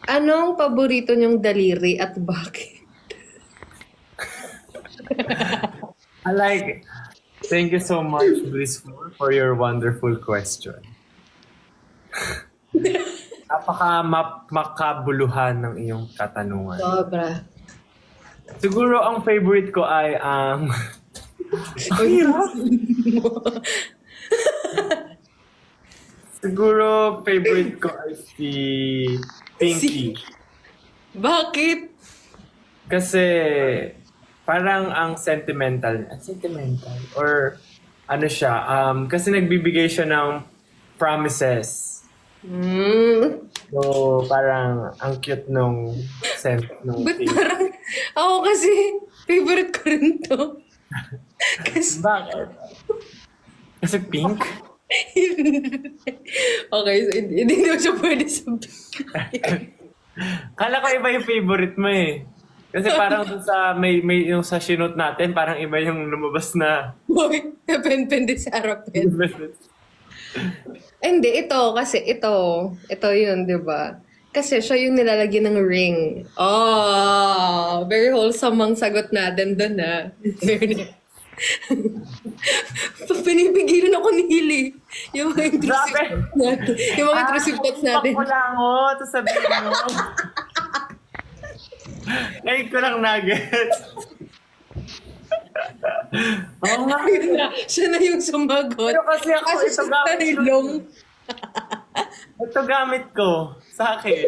Anong paborito niyong daliri at bakit? Thank you so much, Blissful, for your wonderful question. Makabuluhan ng iyong katanungan. Sobra. Siguro ang favorite ko ay ang... Siguro favorite ko ay si Pinky. Bakit? Kasi parang ang sentimental. Or ano siya, kasi nagbibigay siya ng promises. So, parang ang cute nung Ba't Pinky. parang ako kasi favorite ko rin to. Kasi, Bakit? Kasi pink? okay, so hindi daw siya pwede sabihin. Kala ko iba yung favorite mo eh. Kasi parang dun sa may yung sa sinot natin, parang iba yung lumabas na. Boy, pen din sa harapan. Hindi, ito yun, di ba? Kasi siya yung nilalagyan ng ring. Oh, very wholesome ang sagot natin doon, ha? Pinipigilan ako ni Hili. Yung mga intrusive natin. Yung mga intrusive thoughts natin. Ako lang ito sabihin mo. Ngayon ko lang nugget. Oo nga. Ayun na, siya na yung sumagot. Pero kasi ako, Kasi ito siya gamit ko. tarilong. Ito gamit ko. Sa akin.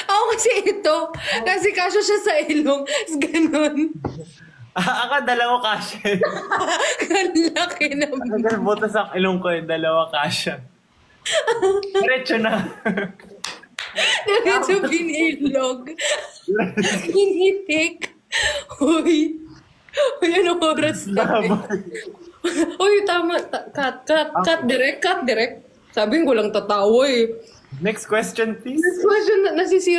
Ako kasi ito. Kasi kasya siya sa ilong. Tapos ganun. Ako, dalawa kasya. Kalaki naman. Ang butas ang ilong ko yung dalawa kasya. Diretso na. Diretso binilog. Hinitik. Uy. Uy, anong oras na? Uy, tama. Cut direct. Sabi ko lang tatawa eh. Next question, please. Next question, nasisira.